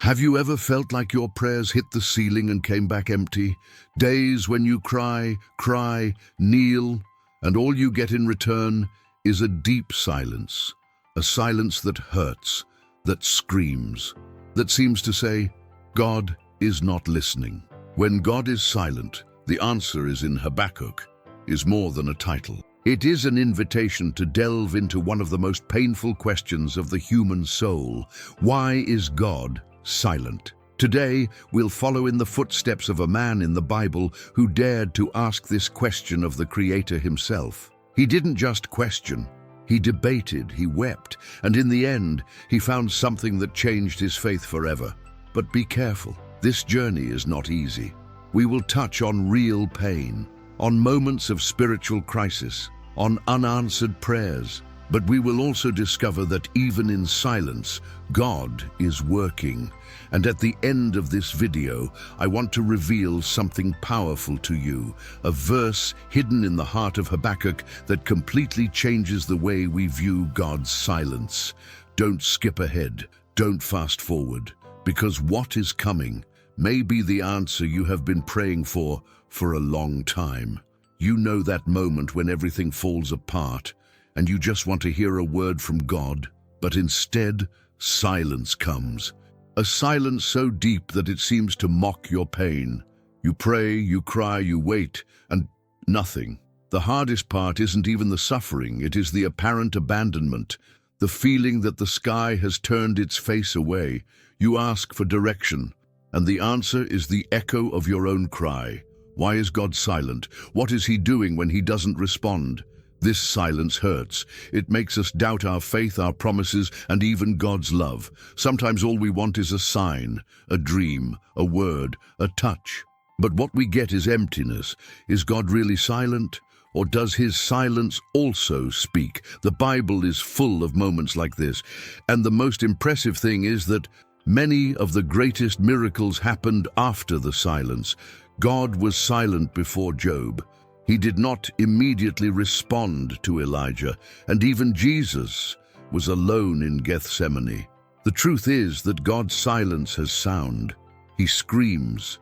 Have you ever felt like your prayers hit the ceiling and came back empty? Days when you cry, kneel, and all you get in return is a deep silence. A silence that hurts, that screams, that seems to say, God is not listening. When God is silent, the answer is in Habakkuk, is more than a title. It is an invitation to delve into one of the most painful questions of the human soul. Why is God silent? Today, we'll follow in the footsteps of a man in the Bible who dared to ask this question of the Creator himself. He didn't just question, he debated, he wept, and in the end, he found something that changed his faith forever. But be careful, this journey is not easy. We will touch on real pain, on moments of spiritual crisis, on unanswered prayers, but we will also discover that even in silence, God is working. And at the end of this video, I want to reveal something powerful to you, a verse hidden in the heart of Habakkuk that completely changes the way we view God's silence. Don't skip ahead, don't fast forward, because what is coming may be the answer you have been praying for a long time. You know that moment when everything falls apart and you just want to hear a word from God, but instead, silence comes. A silence so deep that it seems to mock your pain. You pray, you cry, you wait, and nothing. The hardest part isn't even the suffering, it is the apparent abandonment, the feeling that the sky has turned its face away. You ask for direction, and the answer is the echo of your own cry. Why is God silent? What is he doing when he doesn't respond? This silence hurts. It makes us doubt our faith, our promises, and even God's love. Sometimes all we want is a sign, a dream, a word, a touch. But what we get is emptiness. Is God really silent? Or does his silence also speak? The Bible is full of moments like this. And the most impressive thing is that many of the greatest miracles happened after the silence. God was silent before Job. He did not immediately respond to Elijah, and even Jesus was alone in Gethsemane. The truth is that God's silence has sound. He screams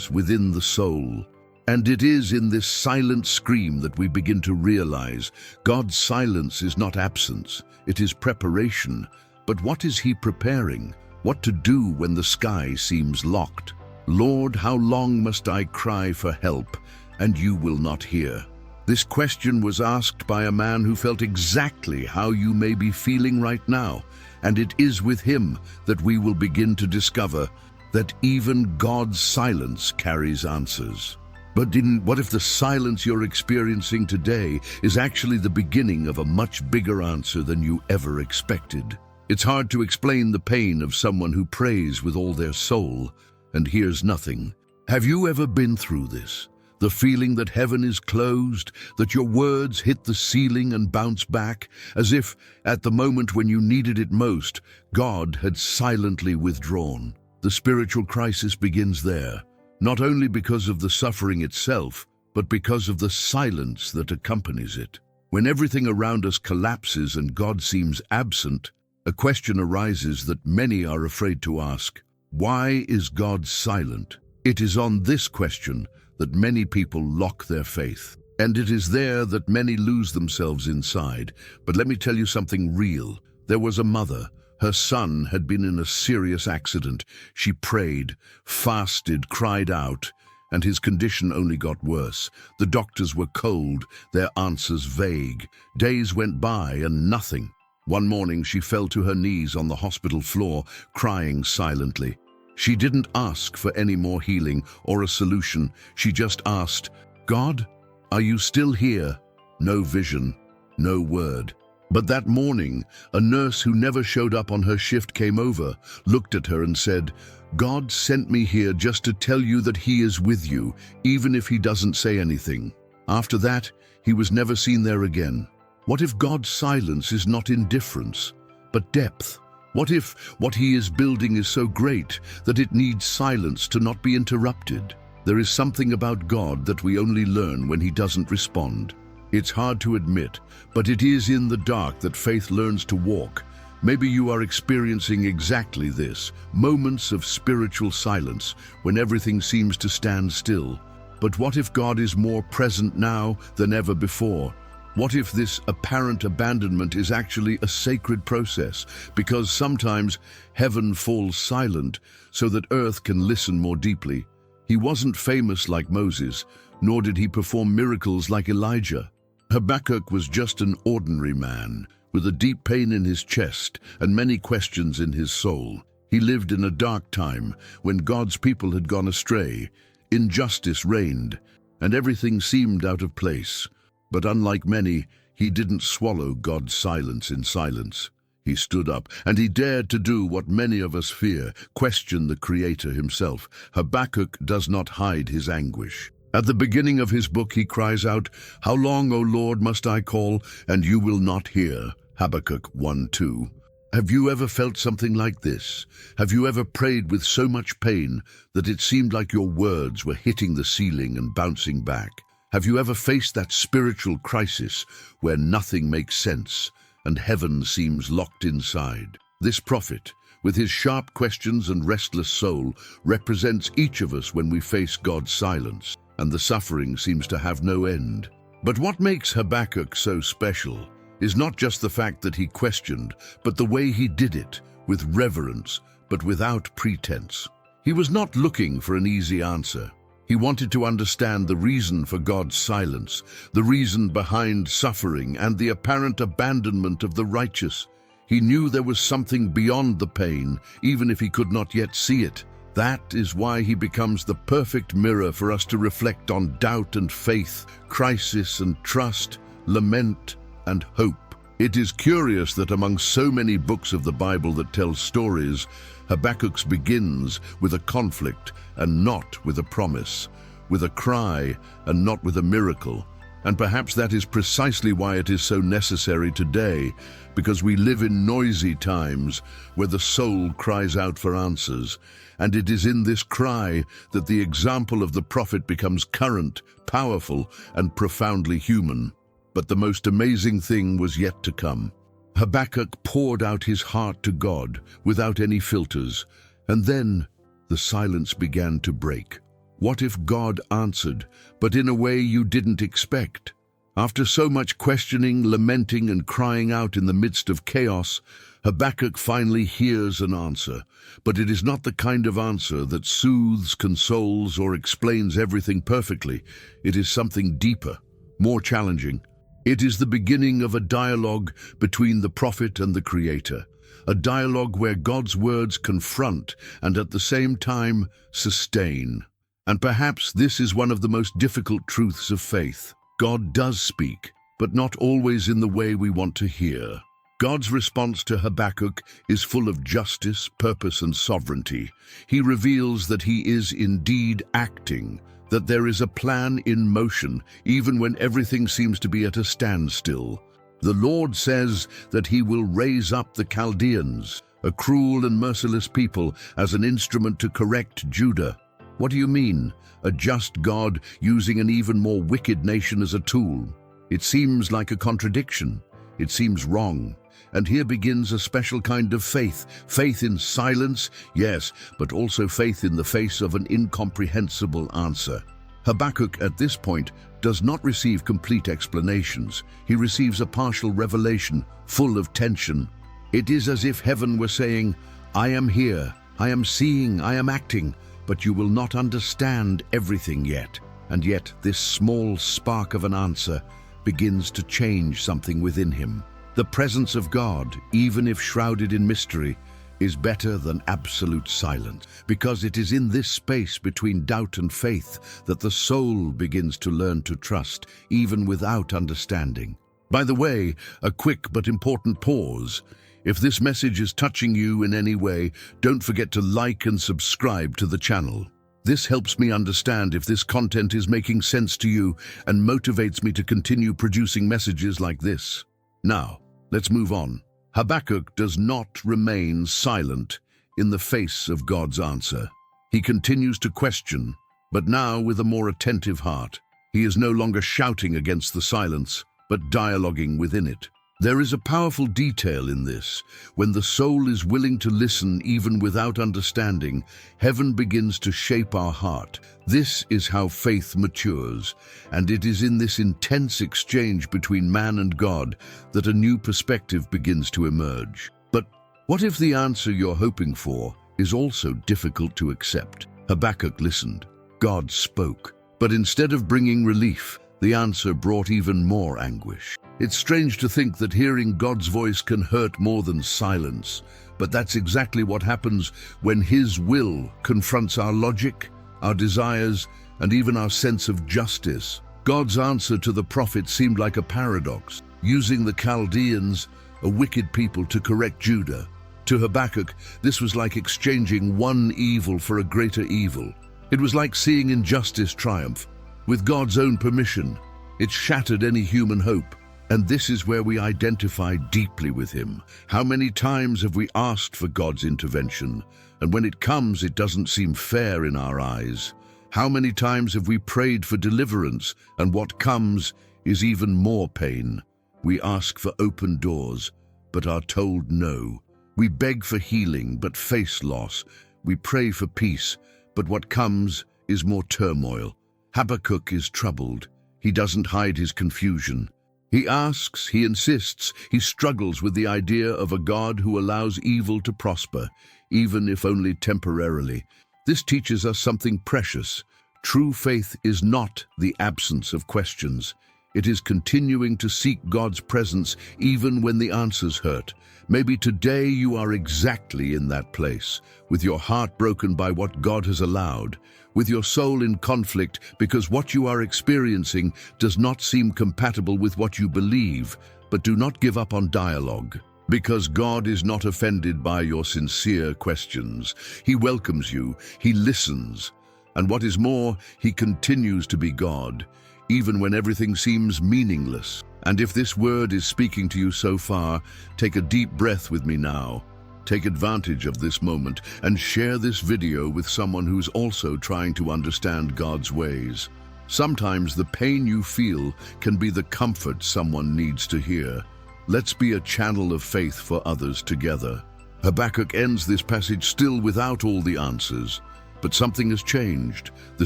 within the soul. And it is in this silent scream that we begin to realize God's silence is not absence, it is preparation. But what is he preparing? What to do when the sky seems locked? Lord, how long must I cry for help, and you will not hear? This question was asked by a man who felt exactly how you may be feeling right now, and it is with him that we will begin to discover that even God's silence carries answers. But what if the silence you're experiencing today is actually the beginning of a much bigger answer than you ever expected? It's hard to explain the pain of someone who prays with all their soul and hears nothing. Have you ever been through this? The feeling that heaven is closed, that your words hit the ceiling and bounce back, as if, at the moment when you needed it most, God had silently withdrawn. The spiritual crisis begins there, not only because of the suffering itself, but because of the silence that accompanies it. When everything around us collapses and God seems absent, a question arises that many are afraid to ask. Why is God silent? It is on this question that many people lock their faith. And it is there that many lose themselves inside. But let me tell you something real. There was a mother. Her son had been in a serious accident. She prayed, fasted, cried out, and his condition only got worse. The doctors were cold, their answers vague. Days went by and nothing. One morning she fell to her knees on the hospital floor, crying silently. She didn't ask for any more healing or a solution. She just asked, God, are you still here? No vision, no word. But that morning, a nurse who never showed up on her shift came over, looked at her and said, God sent me here just to tell you that he is with you, even if he doesn't say anything. After that, he was never seen there again. What if God's silence is not indifference, but depth? What if what he is building is so great that it needs silence to not be interrupted? There is something about God that we only learn when he doesn't respond. It's hard to admit, but it is in the dark that faith learns to walk. Maybe you are experiencing exactly this, moments of spiritual silence when everything seems to stand still. But what if God is more present now than ever before? What if this apparent abandonment is actually a sacred process, because sometimes heaven falls silent so that earth can listen more deeply? He wasn't famous like Moses, nor did he perform miracles like Elijah. Habakkuk was just an ordinary man, with a deep pain in his chest and many questions in his soul. He lived in a dark time when God's people had gone astray, injustice reigned, and everything seemed out of place. But unlike many, he didn't swallow God's silence in silence. He stood up, and he dared to do what many of us fear, question the Creator himself. Habakkuk does not hide his anguish. At the beginning of his book, he cries out, "How long, O Lord, must I call, and you will not hear?" Habakkuk 1:2. Have you ever felt something like this? Have you ever prayed with so much pain that it seemed like your words were hitting the ceiling and bouncing back? Have you ever faced that spiritual crisis where nothing makes sense and heaven seems locked inside? This prophet, with his sharp questions and restless soul, represents each of us when we face God's silence, and the suffering seems to have no end. But what makes Habakkuk so special is not just the fact that he questioned, but the way he did it, with reverence, but without pretense. He was not looking for an easy answer. He wanted to understand the reason for God's silence, the reason behind suffering, and the apparent abandonment of the righteous. He knew there was something beyond the pain, even if he could not yet see it. That is why he becomes the perfect mirror for us to reflect on doubt and faith, crisis and trust, lament and hope. It is curious that among so many books of the Bible that tell stories, Habakkuk's begins with a conflict and not with a promise, with a cry and not with a miracle. And perhaps that is precisely why it is so necessary today, because we live in noisy times where the soul cries out for answers. And it is in this cry that the example of the prophet becomes current, powerful, and profoundly human. But the most amazing thing was yet to come. Habakkuk poured out his heart to God without any filters, and then the silence began to break. What if God answered, but in a way you didn't expect? After so much questioning, lamenting, and crying out in the midst of chaos, Habakkuk finally hears an answer. But it is not the kind of answer that soothes, consoles, or explains everything perfectly. It is something deeper, more challenging. It is the beginning of a dialogue between the prophet and the Creator, a dialogue where God's words confront and at the same time sustain. And perhaps this is one of the most difficult truths of faith. God does speak, but not always in the way we want to hear. God's response to Habakkuk is full of justice, purpose, and sovereignty. He reveals that he is indeed acting, that there is a plan in motion, even when everything seems to be at a standstill. The Lord says that he will raise up the Chaldeans, a cruel and merciless people, as an instrument to correct Judah. What do you mean? A just God using an even more wicked nation as a tool? It seems like a contradiction. It seems wrong. And here begins a special kind of faith. Faith in silence, yes, but also faith in the face of an incomprehensible answer. Habakkuk at this point does not receive complete explanations. He receives a partial revelation, full of tension. It is as if heaven were saying, "I am here, I am seeing, I am acting, but you will not understand everything yet." And yet this small spark of an answer begins to change something within him. The presence of God, even if shrouded in mystery, is better than absolute silence, because it is in this space between doubt and faith that the soul begins to learn to trust, even without understanding. By the way, a quick but important pause. If this message is touching you in any way, don't forget to like and subscribe to the channel. This helps me understand if this content is making sense to you and motivates me to continue producing messages like this. Now, let's move on. Habakkuk does not remain silent in the face of God's answer. He continues to question, but now with a more attentive heart. He is no longer shouting against the silence, but dialoguing within it. There is a powerful detail in this. When the soul is willing to listen even without understanding, heaven begins to shape our heart. This is how faith matures, and it is in this intense exchange between man and God that a new perspective begins to emerge. But what if the answer you're hoping for is also difficult to accept? Habakkuk listened. God spoke. But instead of bringing relief, the answer brought even more anguish. It's strange to think that hearing God's voice can hurt more than silence, but that's exactly what happens when His will confronts our logic, our desires, and even our sense of justice. God's answer to the prophet seemed like a paradox, using the Chaldeans, a wicked people, to correct Judah. To Habakkuk, this was like exchanging one evil for a greater evil. It was like seeing injustice triumph. With God's own permission, it shattered any human hope. And this is where we identify deeply with Him. How many times have we asked for God's intervention, and when it comes, it doesn't seem fair in our eyes? How many times have we prayed for deliverance, and what comes is even more pain? We ask for open doors, but are told no. We beg for healing, but face loss. We pray for peace, but what comes is more turmoil. Habakkuk is troubled. He doesn't hide his confusion. He asks, he insists, he struggles with the idea of a God who allows evil to prosper, even if only temporarily. This teaches us something precious. True faith is not the absence of questions. It is continuing to seek God's presence even when the answers hurt. Maybe today you are exactly in that place, with your heart broken by what God has allowed, with your soul in conflict because what you are experiencing does not seem compatible with what you believe. But do not give up on dialogue, because God is not offended by your sincere questions. He welcomes you, He listens, and what is more, He continues to be God, even when everything seems meaningless. And if this word is speaking to you so far, take a deep breath with me now. Take advantage of this moment and share this video with someone who's also trying to understand God's ways. Sometimes the pain you feel can be the comfort someone needs to hear. Let's be a channel of faith for others together. Habakkuk ends this passage still without all the answers, but something has changed. The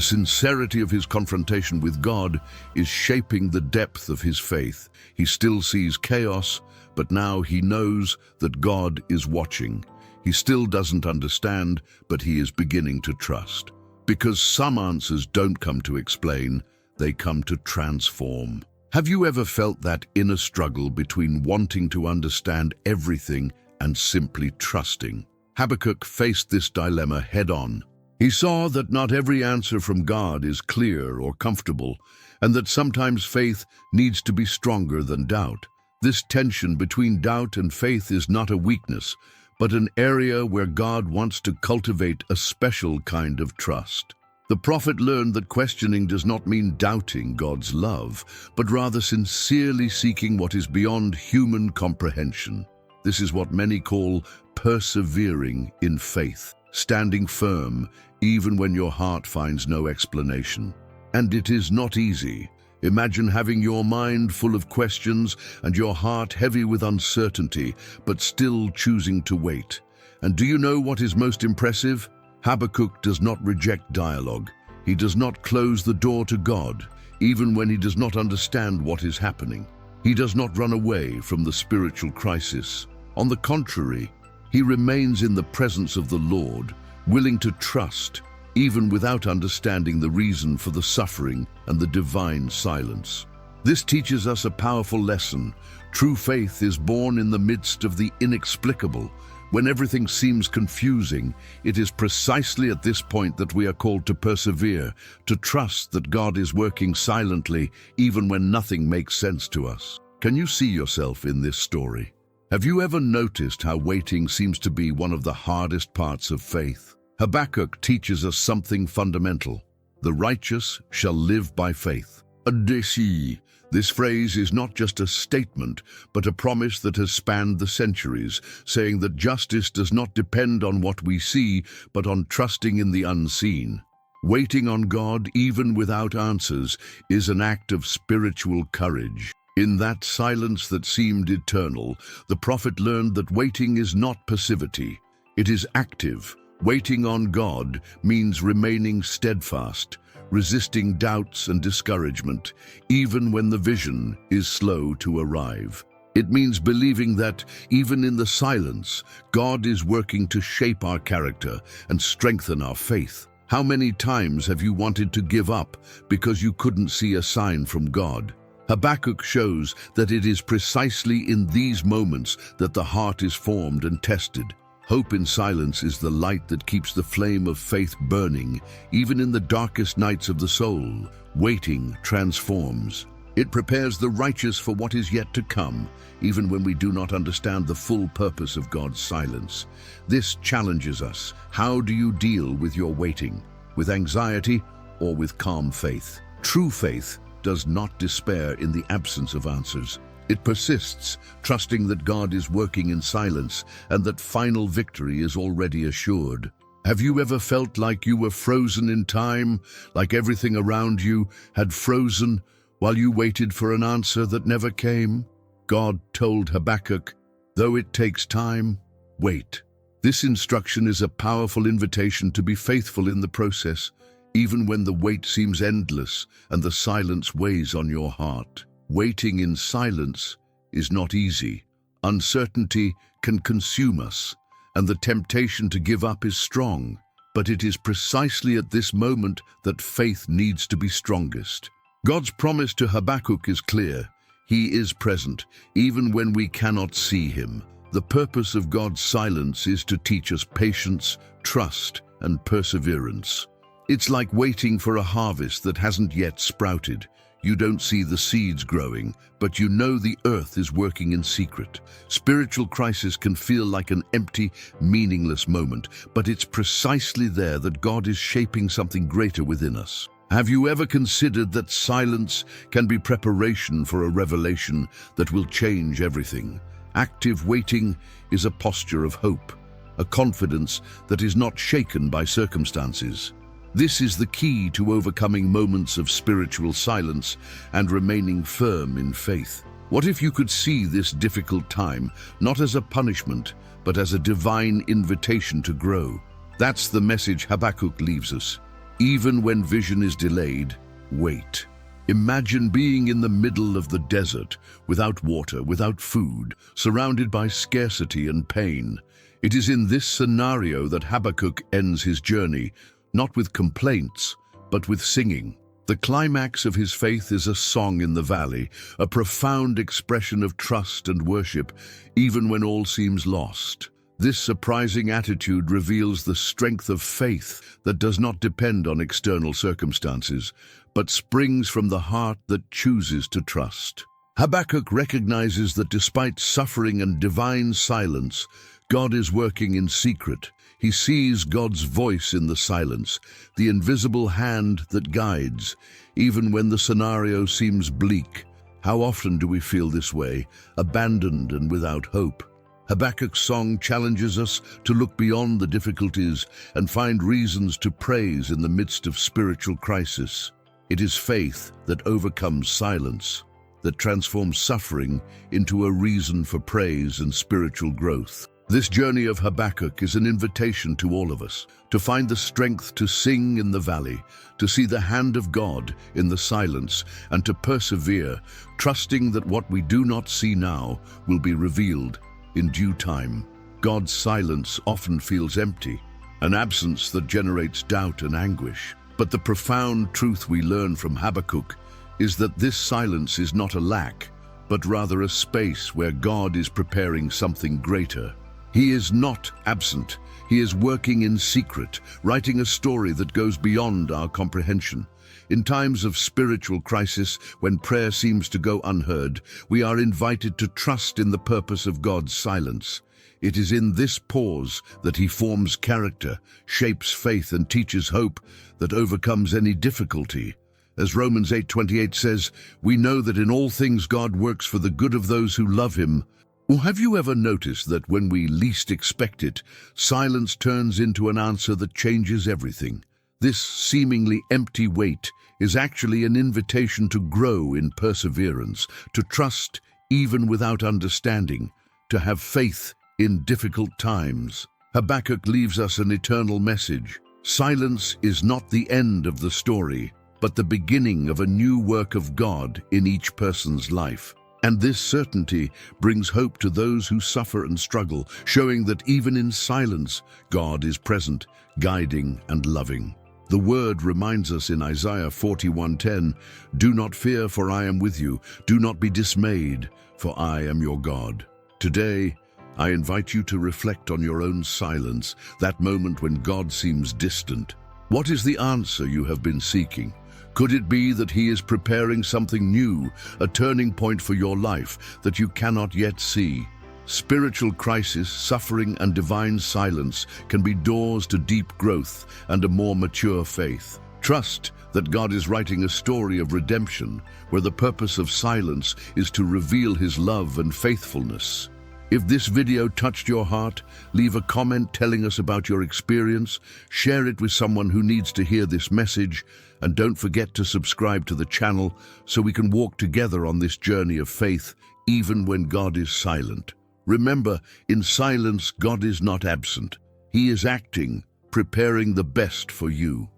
sincerity of his confrontation with God is shaping the depth of his faith. He still sees chaos, but now he knows that God is watching. He still doesn't understand, but he is beginning to trust. Because some answers don't come to explain, they come to transform. Have you ever felt that inner struggle between wanting to understand everything and simply trusting? Habakkuk faced this dilemma head-on. He saw that not every answer from God is clear or comfortable, and that sometimes faith needs to be stronger than doubt. This tension between doubt and faith is not a weakness, but an area where God wants to cultivate a special kind of trust. The prophet learned that questioning does not mean doubting God's love, but rather sincerely seeking what is beyond human comprehension. This is what many call persevering in faith, standing firm even when your heart finds no explanation. And it is not easy. Imagine having your mind full of questions and your heart heavy with uncertainty, but still choosing to wait. And do you know what is most impressive? Habakkuk does not reject dialogue. He does not close the door to God, even when he does not understand what is happening. He does not run away from the spiritual crisis. On the contrary, he remains in the presence of the Lord, willing to trust, even without understanding the reason for the suffering and the divine silence. This teaches us a powerful lesson. True faith is born in the midst of the inexplicable. When everything seems confusing, it is precisely at this point that we are called to persevere, to trust that God is working silently even when nothing makes sense to us. Can you see yourself in this story? Have you ever noticed how waiting seems to be one of the hardest parts of faith? Habakkuk teaches us something fundamental. The righteous shall live by faith. Adesi. This phrase is not just a statement, but a promise that has spanned the centuries, saying that justice does not depend on what we see, but on trusting in the unseen. Waiting on God, even without answers, is an act of spiritual courage. In that silence that seemed eternal, the prophet learned that waiting is not passivity. It is active. Waiting on God means remaining steadfast, resisting doubts and discouragement, even when the vision is slow to arrive. It means believing that, even in the silence, God is working to shape our character and strengthen our faith. How many times have you wanted to give up because you couldn't see a sign from God? Habakkuk shows that it is precisely in these moments that the heart is formed and tested. Hope in silence is the light that keeps the flame of faith burning, even in the darkest nights of the soul. Waiting transforms. It prepares the righteous for what is yet to come, even when we do not understand the full purpose of God's silence. This challenges us. How do you deal with your waiting? With anxiety or with calm faith? True faith does not despair in the absence of answers. It persists, trusting that God is working in silence and that final victory is already assured. Have you ever felt like you were frozen in time, like everything around you had frozen while you waited for an answer that never came? God told Habakkuk, "Though it takes time, wait." This instruction is a powerful invitation to be faithful in the process, even when the wait seems endless and the silence weighs on your heart. Waiting in silence is not easy. Uncertainty can consume us, and the temptation to give up is strong. But it is precisely at this moment that faith needs to be strongest. God's promise to Habakkuk is clear. He is present, even when we cannot see him. The purpose of God's silence is to teach us patience, trust, and perseverance. It's like waiting for a harvest that hasn't yet sprouted. You don't see the seeds growing, but you know the earth is working in secret. Spiritual crisis can feel like an empty, meaningless moment, but it's precisely there that God is shaping something greater within us. Have you ever considered that silence can be preparation for a revelation that will change everything? Active waiting is a posture of hope, a confidence that is not shaken by circumstances. This is the key to overcoming moments of spiritual silence and remaining firm in faith. What if you could see this difficult time not as a punishment, but as a divine invitation to grow? That's the message Habakkuk leaves us. Even when vision is delayed, wait. Imagine being in the middle of the desert, without water, without food, surrounded by scarcity and pain. It is in this scenario that Habakkuk ends his journey, not with complaints, but with singing. The climax of his faith is a song in the valley, a profound expression of trust and worship, even when all seems lost. This surprising attitude reveals the strength of faith that does not depend on external circumstances, but springs from the heart that chooses to trust. Habakkuk recognizes that despite suffering and divine silence, God is working in secret. He sees God's voice in the silence, the invisible hand that guides, even when the scenario seems bleak. How often do we feel this way, abandoned and without hope? Habakkuk's song challenges us to look beyond the difficulties and find reasons to praise in the midst of spiritual crisis. It is faith that overcomes silence, that transforms suffering into a reason for praise and spiritual growth. This journey of Habakkuk is an invitation to all of us to find the strength to sing in the valley, to see the hand of God in the silence, and to persevere, trusting that what we do not see now will be revealed in due time. God's silence often feels empty, an absence that generates doubt and anguish. But the profound truth we learn from Habakkuk is that this silence is not a lack, but rather a space where God is preparing something greater. He is not absent. He is working in secret, writing a story that goes beyond our comprehension. In times of spiritual crisis, when prayer seems to go unheard, we are invited to trust in the purpose of God's silence. It is in this pause that He forms character, shapes faith, and teaches hope that overcomes any difficulty. As Romans 8:28 says, we know that in all things God works for the good of those who love Him. Or have you ever noticed that when we least expect it, silence turns into an answer that changes everything? This seemingly empty wait is actually an invitation to grow in perseverance, to trust even without understanding, to have faith in difficult times. Habakkuk leaves us an eternal message. Silence is not the end of the story, but the beginning of a new work of God in each person's life. And this certainty brings hope to those who suffer and struggle, showing that even in silence, God is present, guiding and loving. The word reminds us in Isaiah 41:10, "Do not fear, for I am with you. Do not be dismayed, for I am your God." Today, I invite you to reflect on your own silence, that moment when God seems distant. What is the answer you have been seeking? Could it be that He is preparing something new, a turning point for your life that you cannot yet see? Spiritual crisis, suffering, and divine silence can be doors to deep growth and a more mature faith. Trust that God is writing a story of redemption, where the purpose of silence is to reveal His love and faithfulness. If this video touched your heart, leave a comment telling us about your experience, share it with someone who needs to hear this message, and don't forget to subscribe to the channel so we can walk together on this journey of faith, even when God is silent. Remember, in silence, God is not absent. He is acting, preparing the best for you.